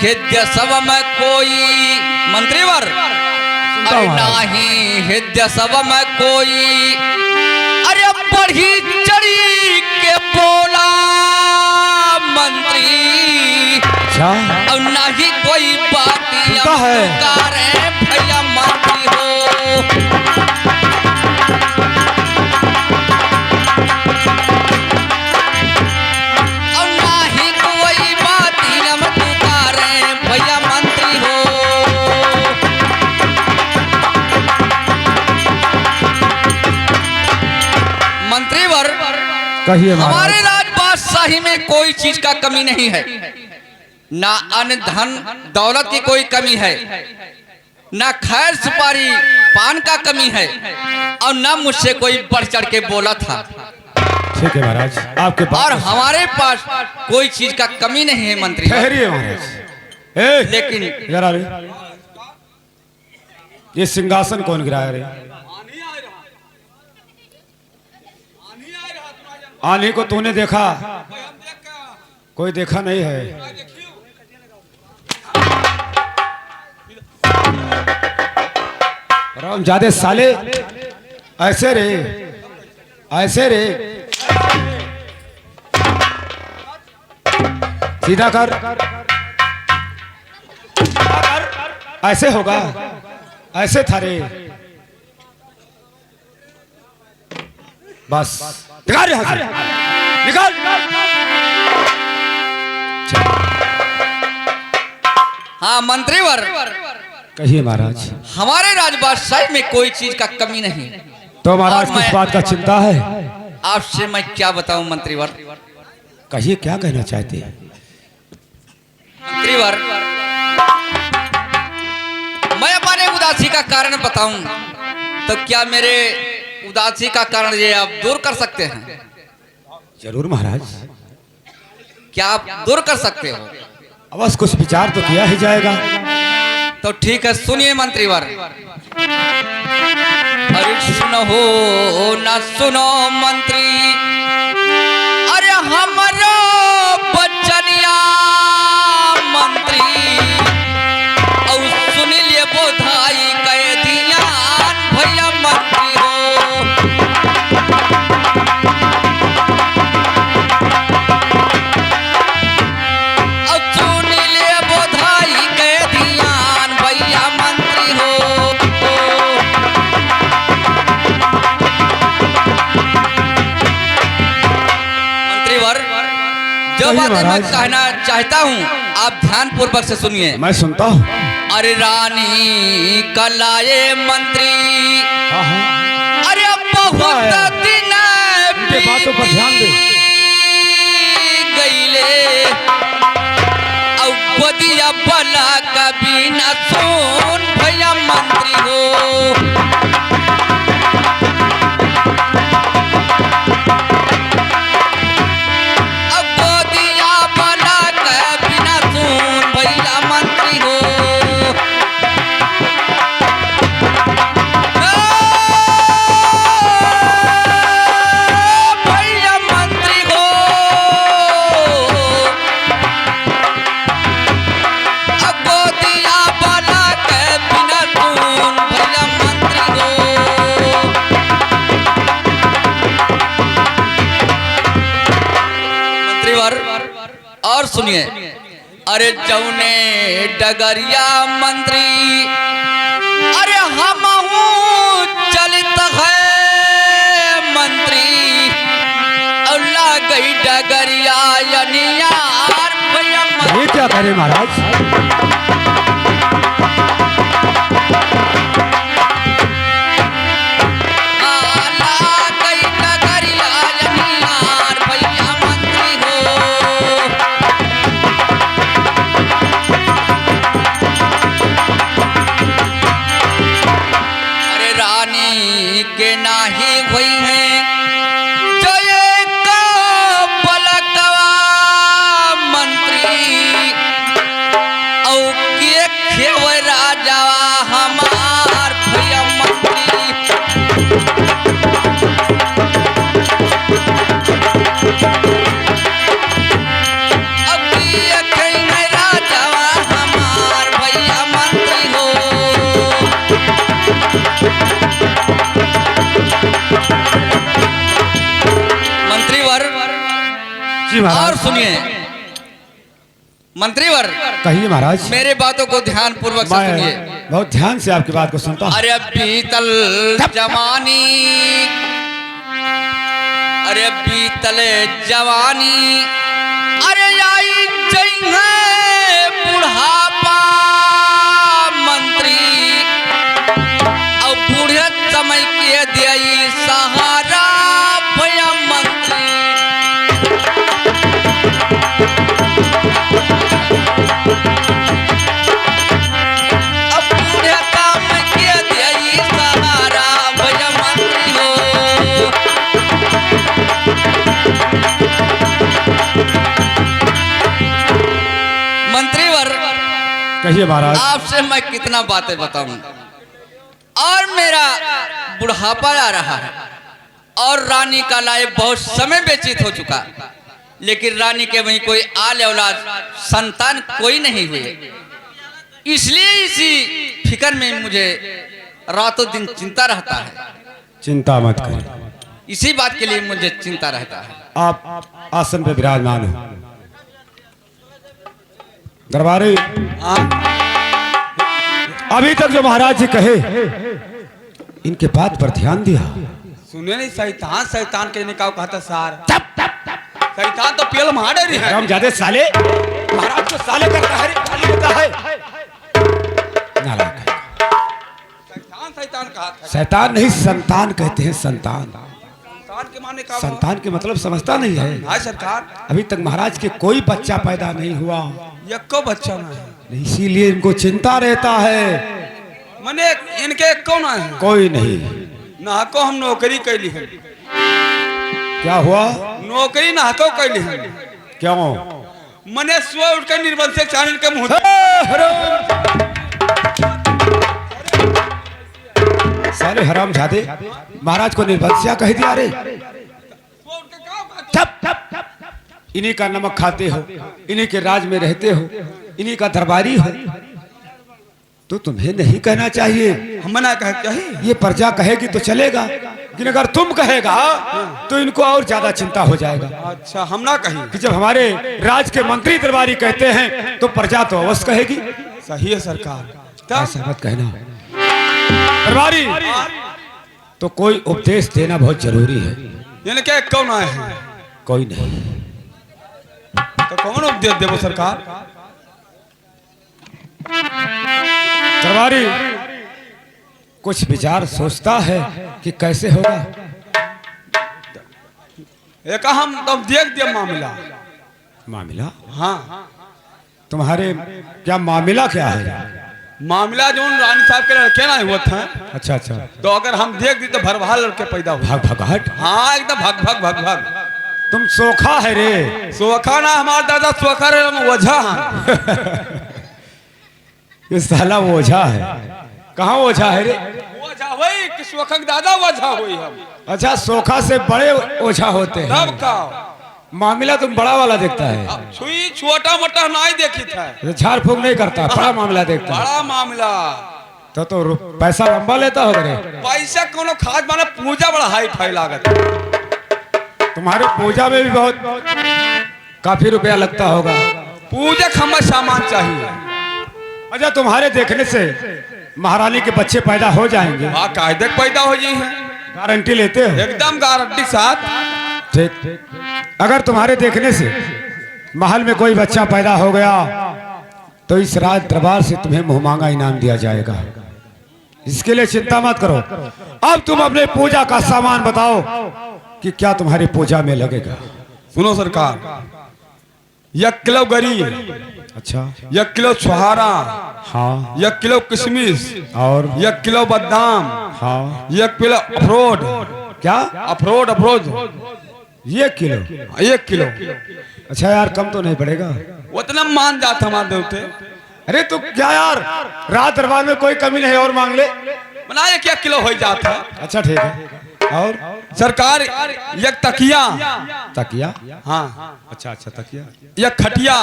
हृदय सब में कोई मंत्रीवर, अरे नहीं हृदय सब में कोई, अरे बढ़ी चढ़ी के बोला मंत्री, और नहीं कोई बात है भैया मंत्री हो। कहिए हमारे राजबादशाही में कोई चीज का कमी नहीं है, ना अन्न धन दौलत की कोई कमी है, ना खैर सुपारी पान का कमी है, और ना मुझसे कोई बढ़ चढ़ के बोला था। ठीक है महाराज, आपके पास और हमारे पास कोई चीज का कमी नहीं है मंत्री। ठहरिए महाराज। लेकिन जरा रे, ये सिंहासन कौन गिराया रे? आने को तूने देखा? कोई देखा नहीं है। राम जादे साले, ऐसे रे, ऐसे रे, सीधा कर, ऐसे होगा, ऐसे था रे, बस निकाल यहाँ से, निकाल। हाँ मंत्रीवर, कहिए महाराज। हमारे राजबादशाही में कोई चीज का कमी नहीं। तो महाराज किस बात का चिंता है? आपसे मैं क्या बताऊं मंत्रीवर? कहिए, क्या कहना चाहते हैं? मंत्रीवर, मैं अपने उदासी का कारण बताऊं तो क्या मेरे उदासी का कारण ये आप दूर कर सकते हैं? जरूर महाराज। क्या आप दूर कर सकते हो? अवश्य कुछ विचार तो किया ही जाएगा। तो ठीक है, सुनिए मंत्रीवर। अरे सुनो हो ना सुनो मंत्री, अरे हमारा बचनिया मंत्री, और सुन लिए बोधाई कह दिया भैया मंत्री हो। जो बात मैं कहना चाहता हूँ आप ध्यान पूर्वक से सुनिए। मैं सुनता हूँ। अरे रानी कलाए मंत्री, अरे बहुत दिन बातों पर ध्यान दे गईले, और बदिया भला कभी न सुन भैया मंत्री हो। और सुनिए, अरे जौने डगरिया मंत्री, अरे हम चलित है मंत्री, और गई डगरिया यार भैया मंत्री। ये क्या करे महाराज? के नाही हुई है जो एक पलकवा मंत्री, औ के खेव राजावा हमार भैया मंत्री। अब के राजावा जी महाराज। और सुनिए मंत्रीवर, कहिए महाराज। मेरे बातों को ध्यान पूर्वक से सुनिए। मैं बहुत ध्यान से आपकी बात को सुनता हूँ। अरे बीतल जवानी, अरे बीतल जवानी, अरे आई जई है बुढ़ापा मंत्री, और बूढ़े समय के दिया सहारा भया मंत्री। अब बूढ़े काम के दिया सहारा भया मंत्री हो। मंत्रीवर, कहिए महाराज। आपसे मैं कितना बातें बताऊं, और मेरा बुढ़ापा आ रहा है, और रानी का लायक बहुत समय व्यतीत हो चुका, लेकिन रानी के वहीं कोई आल औलाद संतान कोई नहीं हुए। इसलिए इसी फिक्र में मुझे रातों दिन चिंता रहता है। चिंता मत करिए, इसी बात के लिए मुझे चिंता रहता है। आप आसन पे विराजमान हो। दरबारी, अभी तक जो महाराज जी कहे इनके बात पर ध्यान दिया। सुने नहीं, शैतान शैतान के निकाह कहता सार। शैतान तो पेल मार रही है। हम ज्यादा साले महाराज को साले करता है, साले करता है। नालायक है। शैतान शैतान कहा था। शैतान नहीं, संतान कहते हैं। संतान, संतान के माने का संतान के मतलब समझता नहीं है। हां सरकार, अभी तक महाराज के कोई बच्चा पैदा नहीं हुआ, यक्को बच्चा ना है, इसीलिए इनको चिंता रहता है। मने इनके कौन है? कोई नहीं। ना को हम नौकरी कैली है। क्या हुआ? नौकरी ना को कैली है। क्यों? मने सुबह उठ कर निर्बल से चारण के मुंह सारे हराम जादे महाराज को निर्बंसिया कह दिया। रे ठप ठप ठप, इन्हीं का नमक खाते हो, इन्हीं के राज में रहते हो, इन्हीं का दरबारी हो, तो तुम्हें नहीं कहना चाहिए। हम ना कह चाहिए। ये प्रजा कहेगी तो चलेगा, लेकिन अगर तुम कहेगा तो इनको और ज्यादा चिंता हो जाएगा। अच्छा, हम ना कहीं कि जब हमारे राज के मंत्री दरबारी कहते हैं तो प्रजा तो अवश्य कहेगी। सही है सरकार। ऐसा मत कहना दरबारी, तो कोई उपदेश देना बहुत जरूरी है। इनके कौन आए हैं? कोई नहीं। तो कौन उपदेश देवो सरकार? दरबारी कुछ विचार सोचता है कि कैसे होगा। एक हम तब देख दिया मामला। मामला? हाँ, तुम्हारे क्या मामला क्या है? मामला जो रानी साहब के लड़के ना हुआ था। अच्छा अच्छा, तो अगर हम देख दी तो भरभा लड़के पैदा हुए। भाग भगाहट। हाँ, एकदम भग भग भग भग। तुम सोखा है रे। सोखा ना, हमारे दादा सोखा रे, हम ओझा हैं। ये साला ओझा है। कहाँ ओझा है रे? ओझा वही कि सोखा के दादा ओझा हुई हम। अच्छा, सोखा से बड़े ओझा होते हैं। तब का मामला तुम बड़ा वाला देखता है, छुई छोटा मोटा नहीं देखी था। झाड़ फूक नहीं करता, बड़ा मामला देखता है। बड़ा मामला तो पैसा लंबा लेता होगा रे। पैसा कोनो खास माने पूजा बड़ा हाई फाई लागत। तुम्हारे पूजा में भी बहुत काफी रुपया लगता होगा। पूजा खम्मा सामान चाहिए। अच्छा, तुम्हारे देखने से महारानी के बच्चे पैदा हो जाएंगे? हाँ, कायदे पैदा हो जाए हैं। गारंटी लेते हो? एकदम गारंटी साथ। ठीक। अगर तुम्हारे देखने से महल में कोई बच्चा पैदा हो गया तो इस राज दरबार से तुम्हें मुंह मांगा इनाम दिया जाएगा। इसके लिए चिंता मत करो। अब तुम अपने पूजा का सामान बताओ कि क्या तुम्हारी पूजा में लगेगा। सुनो सरकार, 1 किलो गरी, अच्छा, 1 किलो छुहारा, हाँ, 1 किलो किशमिश, और 1 किलो बादाम, हाँ, 1 किलो अखरोट। क्या? अखरोट अखरोट 1 किलो? 1 किलो। अच्छा यार, कम तो नहीं पड़ेगा? उतना मान जाता हमारे देवते। अरे तो क्या यार, रात दरबार में कोई कमी नहीं, और मांग ले। बना 1 किलो हो जाता। अच्छा ठीक है। और सरकार 1 तकिया। तकिया? हाँ, अच्छा अच्छा, तकिया। 1 खटिया।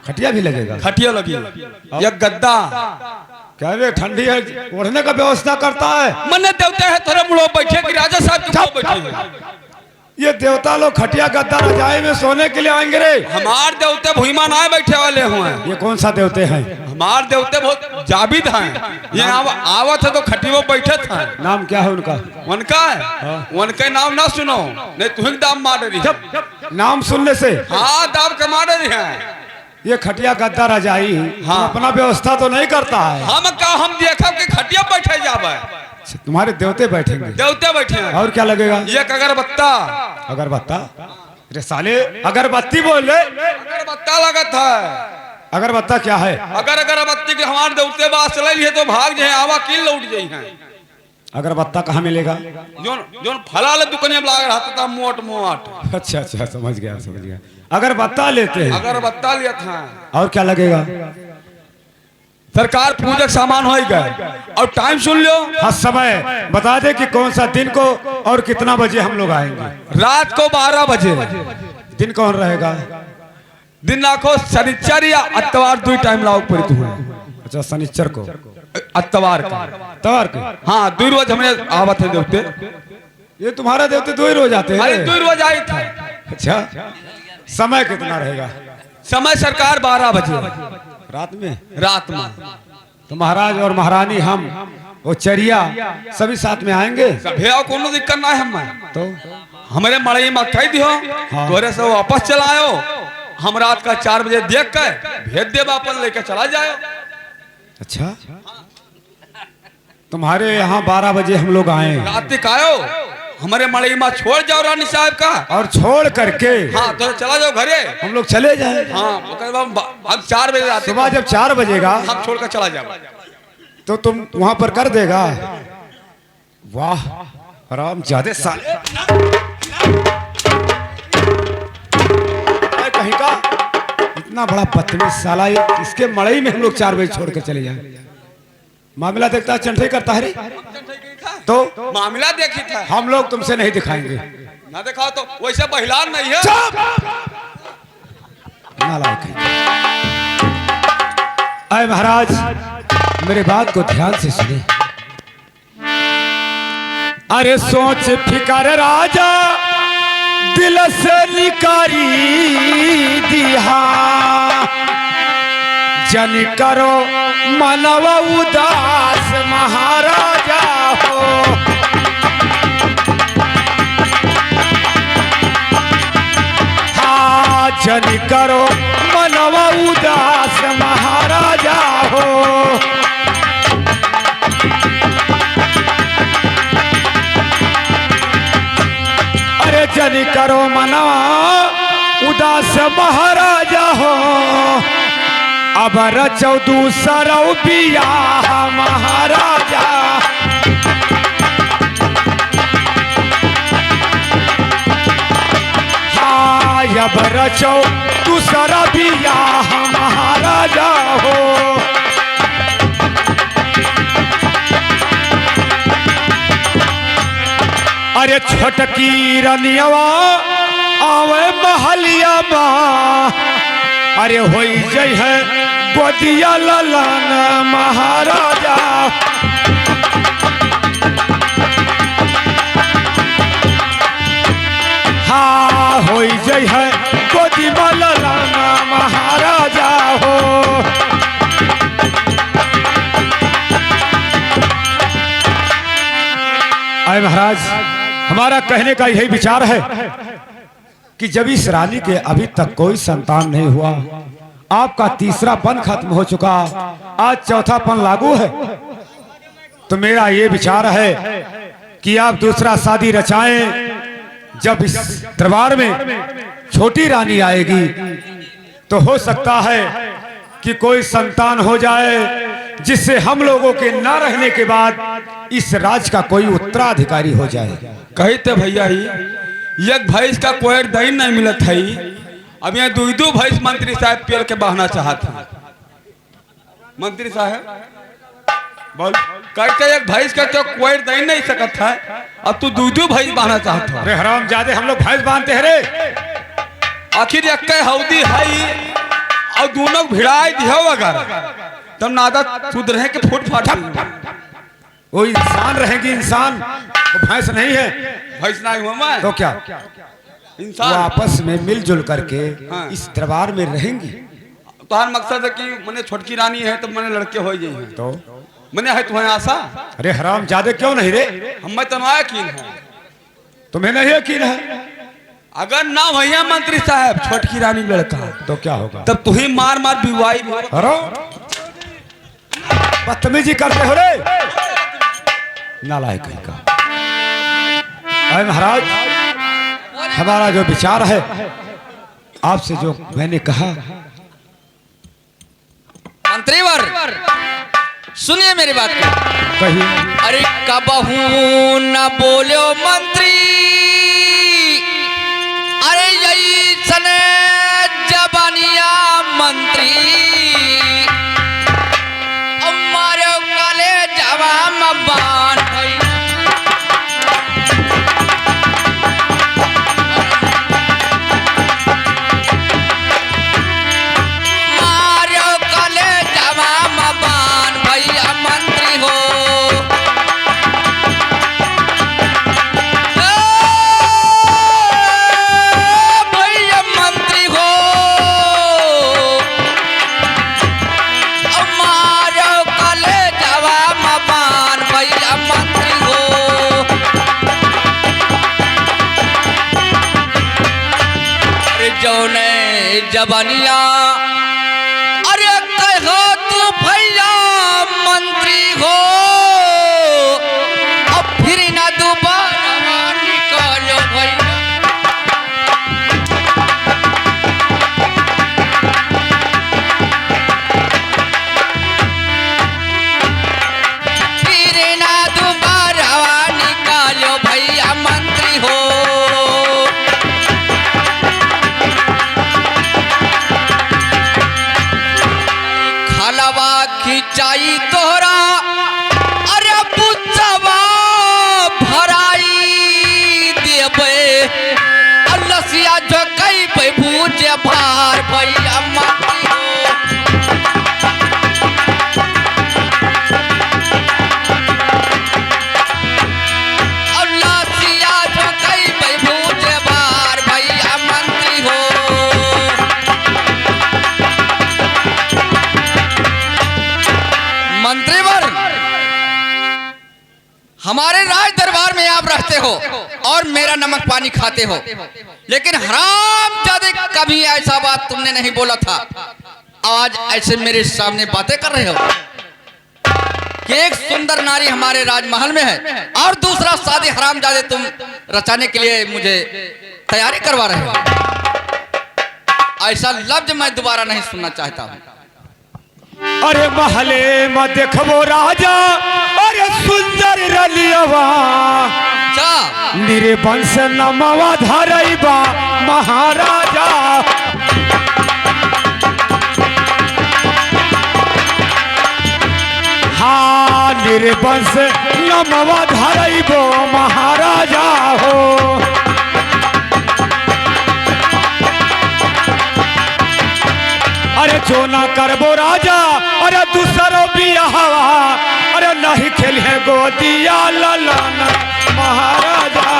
खटिया भी लगेगा? खटिया लगी। 1 गद्दा। क्या वे ठंडी है, ओढ़ने का व्यवस्था करता है? मन्ने देवते है थोड़ा मुड़ो बैठे कि राजा साहब के मुड़ो बैठे हैं। ये देवता लोग खटिया गद्दा रजाई में सोने के लिए आएंगे रे। हमार देवते भूमिमा ना बैठे वाले हुए हैं। ये कौन सा देवते हैं? हमार देवते बहुत जाबिद हैं। ये आवत है तो खटियो बैठे थे। नाम क्या है उनका? उनका है उनके नाम ना सुनो, नहीं तुम्हें दाम मार रही है। नाम सुनने से हाँ दाम कमा रही है। ये खटिया गद्दा रजाई हाँ। अपना व्यवस्था तो नहीं करता है। हम देखा कि खटिया बैठे जावे। तुम्हारे देवते बैठेंगे? देवते बैठे हैं। और क्या लगेगा? ये अगरबत्ता। अगरबत्ता? अरे साले अगरबत्ती बोल रहे। अगरबत्ता लगत है। अगरबत्ता क्या है? अगरबत्ती के हमारे देवते बात चल है तो भाग जाए आवा किल लौट जाई हैं। अगरबत्ता कहाँ मिलेगा? जोन जोन फलाल दुकाने में लाग रहा था मोट मोट। अच्छा अच्छा समझ गया समझ गया। अगरबत्ता लेते हैं। अगरबत्ता लिया था। और क्या लगेगा? सरकार पूजक सामान हो गए। और टाइम सुन लो। हाँ समय बता दे कि कौन सा दिन को और कितना बजे हम लोग आएंगे। रात को 12 बजे। दिन कौन रहेगा? दिन आखो शनिचर या अतवार दो टाइम लाओ पड़ती हुए। अच्छा शनिचर को अतवार का तवार के। हाँ 2 रोज हमें आवत है देवते। ये तुम्हारा देवते 2 ही रोज आते अरे हैं? 2 रोज आई था। अच्छा समय कितना रहेगा? समय सरकार 12 बजे रात में। रात में तो महाराज और महारानी हम वो चरिया सभी साथ में आएंगे। भैया कोनो दिक्कत ना है हमें। तो हमारे मड़ई में कह दियो हाँ। तोरे से वापस चलायो। हम रात का 4 बजे देख कर भेज देव अपन लेकर चला जाए। अच्छा तुम्हारे यहाँ 12 बजे हम लोग आए रात तक आयो हमारे मड़ई में छोड़ जाओ रानी साहब का। और छोड़ करके हाँ तो चला जाओ घरे। हम लोग चले जाए। हाँ हम 4 बजे रात सुबह जब 4 बजेगा हम छोड़ कर चला जाओ। तो तुम वहां पर कर देगा। वाह आराम ज्यादा साले कहीं का इतना बड़ा बदतमीज साला। ये इसके मड़ई में हम लोग 4 बजे छोड़ कर चले जाए। मामला देखता है चंठई करता है रे। तो मामला देखी था हम लोग तुमसे नहीं दिखाएंगे। ना दिखाओ तो वैसे बहिलान नहीं है। नालायक है। अय महाराज मेरे बात को ध्यान से सुने। अरे सोच फिकर राजा दिल से निकारी दिहा जन करो मनवा उदास महाराजा हो। हाँ जन करो मनवा उदास महाराजा हो। अरे जन करो मनवा उदास महाराजा हो। अब रचौ दूसरा बियाह महाराजा। हाँ अब रचौ दूसरा बियाह महाराजा हो। अरे छोटकी रनियवा आवे महलिया माँ। अरे होई जय है गोदिया ललन महाराजा। हाँ होई जय है गोदिया ललन महाराजा हो। आए महाराज हमारा कहने का यही विचार है कि जब इस रानी के अभी तक कोई संतान नहीं हुआ, आपका तीसरा पन खत्म हो चुका, आज चौथा पन लागू है, तो मेरा ये विचार है कि आप दूसरा शादी रचाएं। जब इस दरबार में छोटी रानी आएगी तो हो सकता है कि कोई संतान हो जाए जिससे हम लोगों के न रहने के बाद इस राज का कोई उत्तराधिकारी हो जाए। कहते भैया ही एक भैंस का कोई दही नहीं मिलत है। अब यहाँ 2 भैंस मंत्री साहब पेल के बहना चाहते हैं। मंत्री साहब बोल कहते एक भैंस का क्यों कोई दही नहीं सकता है। अब तू 2 भैंस बहना चाहता है। अरे हराम जादे हम लोग भैंस बांधते हैं रे। आखिर एक हौदी है और दोनों भिड़ाई दिया अगर तब नादा सुध रहे के फुट फाट वो इंसान रहेंगी, इंसान, वो भैंस नहीं है। भैंस ना हुआ मैं तो क्या वो इंसान। आपस में मिलजुल करके हाँ। इस दरबार में रहेंगी। तुम्हारा मकसद है कि मैंने छोटकी रानी है तो मैंने लड़के हो जाइए, तो मैंने है तुम्हारी आशा। अरे हराम ज्यादा क्यों नहीं रे, हम मैं तनवाया कीन है, तुम्हें नहीं यकीन है? अगर ना भैया मंत्री साहब छोटकी रानी लड़का तो क्या होगा? तब तुम्हें मार मार बिवाई भी। अरे बदतमीजी करते हो रे, नालायक कहीं का। अरे महाराज, हमारा जो विचार है आपसे जो मैंने कहा, मंत्रीवर सुनिए मेरी बात को। कही। अरे कबहू न बोलो मंत्री, अरे यही सने जबानिया मंत्री, हमारे काले जवाम बान जबानिया। अरे कहो तू भैया मंत्री हो, अब फिर ना दोबारा निकालो भैया। फिर ना दोबारा निकालो भैया मंत्री हो। खलवा खिंचाई तोहरा, अरे बुच्चवा भराई देबे, अलसिया जो कई पे भूजे भार भैया मंत्री हो। अलसिया जो कई पे भूजे भार भैया मंत्री हो। मंत्रीवर, हमारे राज दरबार में आप रहते हो और मेरा नमक पानी खाते हो, लेकिन हरामजादे कभी ऐसा बात तुमने नहीं बोला था। आज ऐसे मेरे सामने बातें कर रहे हो कि एक सुंदर नारी हमारे राजमहल में है और दूसरा शादी हरामजादे तुम रचाने के लिए मुझे तैयारी करवा रहे हो। ऐसा लफ्ज मैं दोबारा नहीं सुनना चाहता हूँ। अरे महले में देखबो राजा, अरे सुंदर रलियवा, निरे वंश नमवा धरैबा महाराजा। हाँ, निरे वंश नमवा धरैबो महाराजा हो। अरे जो ना करबो राजा, अरे दूसरो बियाहवा, अरे नहीं खेले गोदिया ललन महाराजा।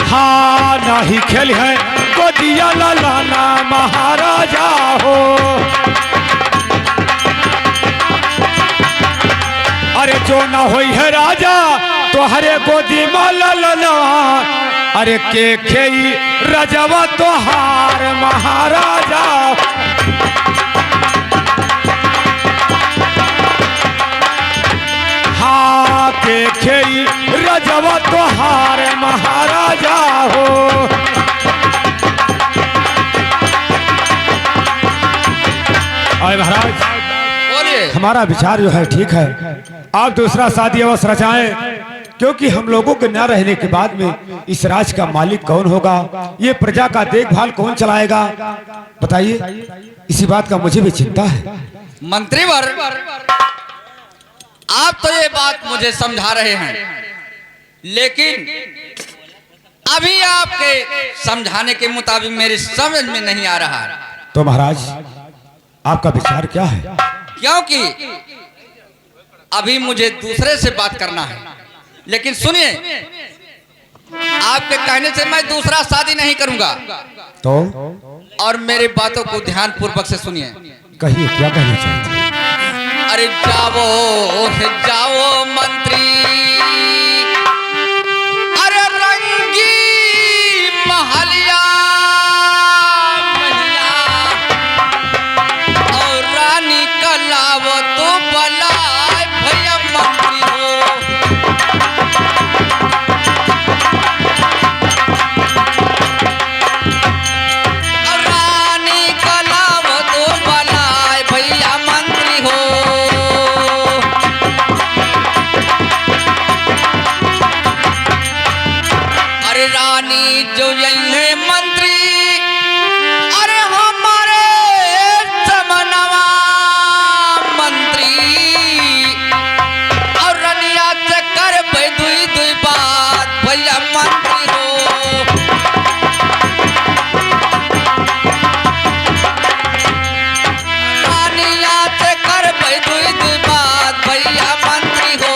हाँ, नहीं खेले गोदिया ललन महाराजा हो। अरे जो ना होई है राजा तो हरे गोदी में ललना, अरे के खेई रजवा तोहार महाराजा। हाँ, के खेई रजवा तोहार महाराजा हो। अरे महाराज, बोलिए। हमारा विचार जो है ठीक है, आप दूसरा शादी अवश्य रचाएं, क्योंकि हम लोगों के न रहने के बाद में इस राज का मालिक कौन होगा, ये प्रजा का देखभाल कौन चलाएगा, बताइए। इसी बात का मुझे भी चिंता है। मंत्रीवर, आप तो ये बात मुझे समझा रहे हैं, लेकिन अभी आपके समझाने के मुताबिक मेरे समझ में नहीं आ रहा। तो महाराज, आपका विचार क्या है? क्योंकि अभी मुझे दूसरे से बात करना है। लेकिन सुनिए, आपके कहने से मैं दूसरा शादी नहीं करूंगा। तो और मेरी बातों को ध्यान पूर्वक से सुनिए। कहिए, क्या कहना चाहते हैं? अरे जाओ जाओ मंत्री, अरे रंगी महलिया महिया, और रानी का लाव तो बलाय भैया मंत्री हो। और रानी का लाव तो बलाय भैया मंत्री हो। अरे रानी जो यही है मंत्री, अरे हमारे समनवा मंत्री, और रनिया से कर दुई दुई बात भैया मंत्री हो। रानिया से कर दुई दुई बात भैया मंत्री हो।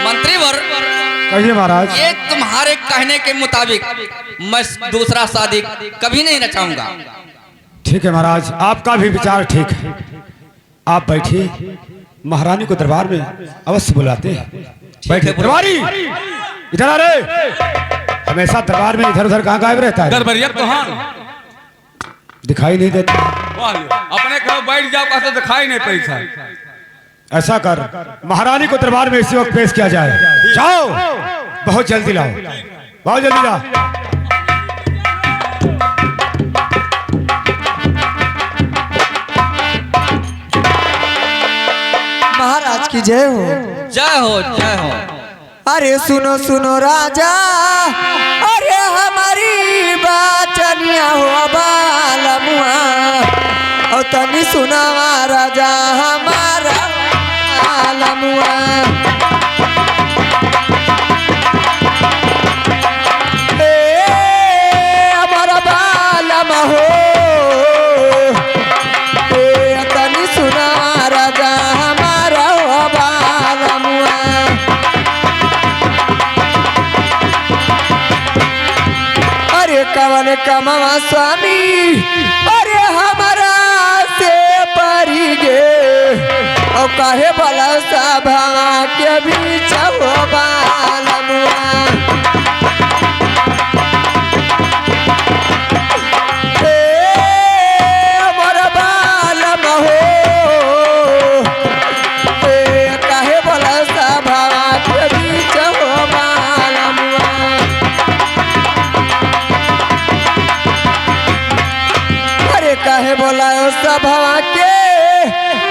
मंत्रीवर, कहिए महाराज। ये तुम्हारे कहने के मुताबिक मैं दूसरा शादी कभी नहीं रचाऊंगा। ठीक है महाराज, आपका भी विचार ठीक है। आप बैठिए, महारानी को दरबार में अवश्य बुलाते हैं। बैठे दरबारी, इधर आ रे। हमेशा दरबार में इधर उधर कहाँ गायब रहता है? दरबारिया तो हाँ दिखाई नहीं देता। अपने कहो बैठ जाओ, का तो दिखाई नहीं पैसा। ऐसा कर, महारानी को दरबार में इसी वक्त पेश किया जाए। जाओ, बहुत जल्दी लाओ, बहुत जल्दी लाओ। महाराज की जय हो। जय हो जय हो। अरे सुनो सुनो राजा, अरे हमारी बाचनिया हो बालमुआ, और तनी सुनावा राजा हमारा बालमुआ। हमारा बालम हो, तनी सुनावा राजा हमारा हो बालमुआ। अरे कवन कमवा स्वामी, अरे हमारा से परी गे, और काहे भला सभा के बीच हो बालमुआ। हमारा बालम हो, काहे भला सभा के बीच हो बालमुआ। अरे काहे बोलायो सभा के,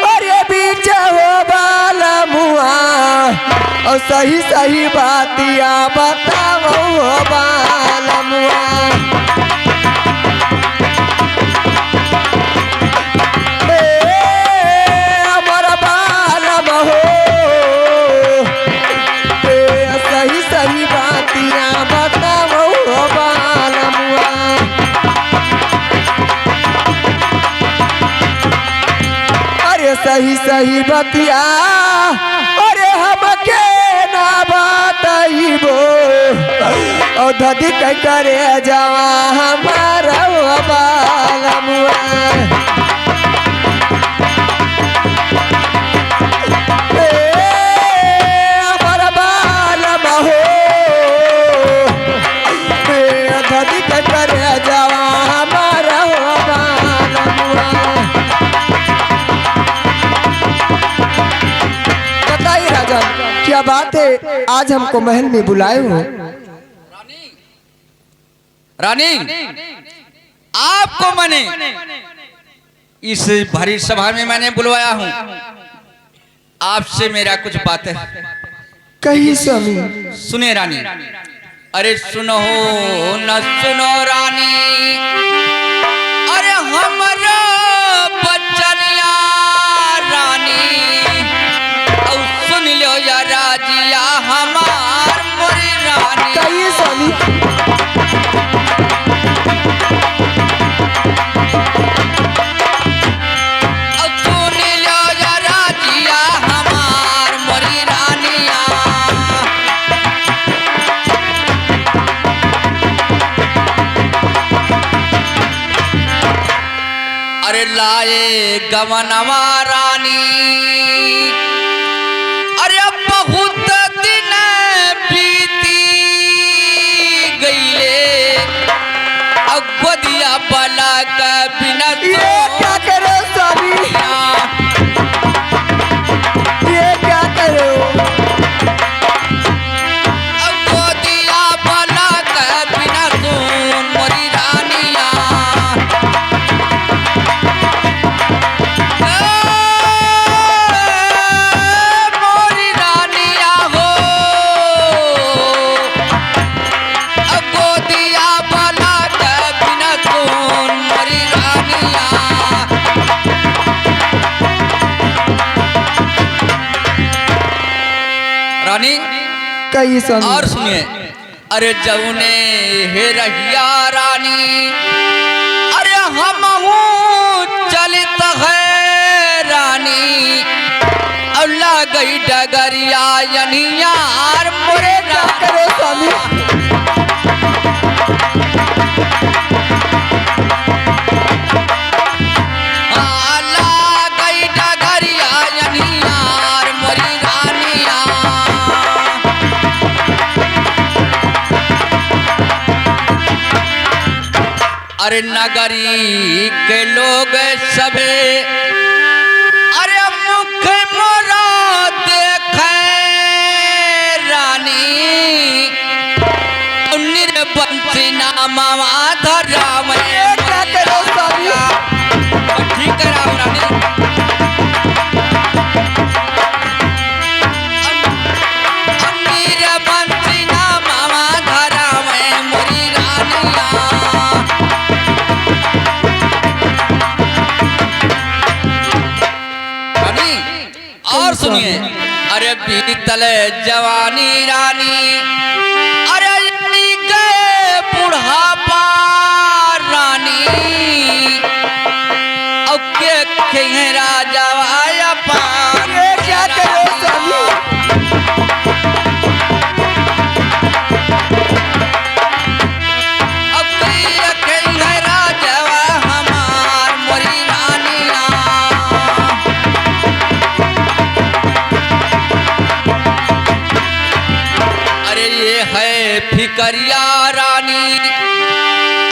अरे बीच हो बालमुआ, और सही सही बातिया बताओ हो बालमुआ। हमारा बालम हो, सही सही बातिया बताओ हो बालमुआ। अरे सही सही बतिया, अरे हमके ना बताइबो, और धदी कह करे जावा हमारा हो बालमुआ। हमारा बालम हो, धदी कह करे जावा हमारा हो बालमुआ। बताइए राजा, क्या बात है, आज हमको महल में बुलाए हो? रानी, आपको मैंने इस भरी सभा में मैंने बुलवाया हूँ। आपसे मेरा कुछ बात है। कहिए स्वामी। सुने रानी, अरे सुनो न सुनो रानी, अरे हमारा बचनिया रानी, और सुन लो या राजिया हमार मोरी रानी। कहिए स्वामी। लाए गवनवा रानी। अरे बहुत दिन बीती गईले अगवदिया बला का बिना ये क्या करे स्वामी, ये क्या करे? अगवदिया बला का बिना सुन मोरी रानिया। मोरी रानिया हो अगवदिया बला का बिना सुन मोरी रानिया। रानी कही स्वामी। और सुनिए, अरे जौने हे रहिया रानी, अरे हम चलित है रानी। अल्लाह गई डगरिया यनियार मोरे क्या करे स्वामी? अल्लाह गई डगरिया यनियार मोरी रानिया। अरे नगरी के लोग सबे अरे मुख मोरा देखे रानी। निर्बंसी नामा धरा में क्या करे स्वामी? ठीक है राम रानी। निर्बंसी नामा धरा में मोरी रानिया। और सुनिए, अरे बीतल जवानी रानी, अरे गए बुढ़ापा रानी। अब के राजा आया पान। ये क्या करे स्वामी? अब के राजा हमार मोरी रानिया। अरे ये है फिकरिया रानी,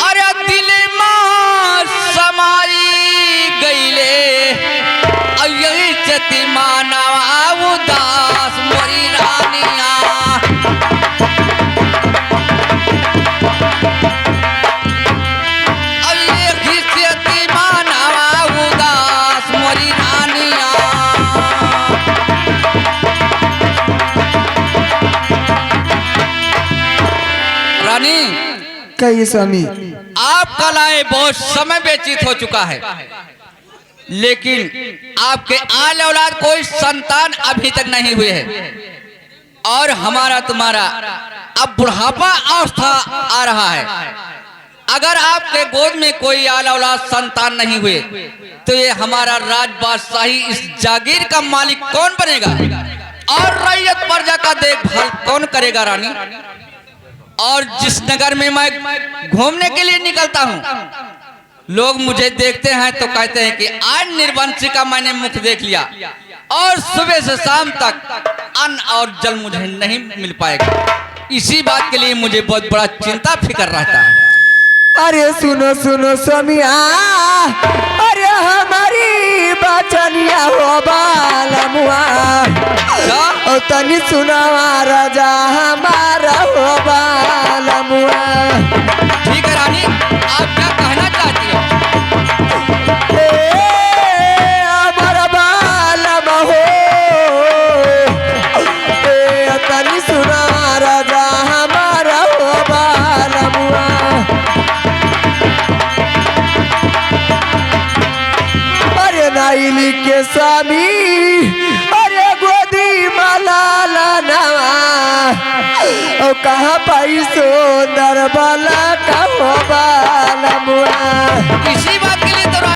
अरे दिल मां समाई गईले। यही चति मानवा उदास मोरी रानिया। अब ये चति मानवा उदास मोरी रानिया। रानी कही स्वामी। आपका लाए बहुत समय व्यतीत हो चुका है, लेकिन आपके आल औलाद कोई संतान अभी तक नहीं हुए है। और हमारा तुम्हारा अब बुढ़ापा अवस्था आ रहा है। अगर आपके गोद में कोई आल औलाद संतान नहीं हुए तो ये हमारा राज बादशाही इस जागीर का मालिक कौन बनेगा और रैयत प्रजा का देखभाल कौन करेगा रानी। और जिस नगर में मैं घूमने के लिए निकलता हूँ लोग मुझे देखते हैं तो कहते हैं कि आज निर्वंशी का मैंने मुख देख लिया और सुबह से शाम तक अन्न और जल मुझे नहीं मिल पाएगा। इसी बात के लिए मुझे बहुत बड़ा चिंता फिक्र रहता है। अरे सुनो सुनो स्वामिया, अरे हमारी बचनिया हो बालमुआ। ओ तनी सुनावा राजा हमारा हो बालमुआ। ठीक है रानी, आप क्या कहना चाहती हो? हमारा बालम हो, तनी सुनावा राजा हमारा हो बालमुआ। अरे नाइली के स्वामी, अरे गोदी माला लाना, ओ कहाँ पाई सुंदर बाला का हो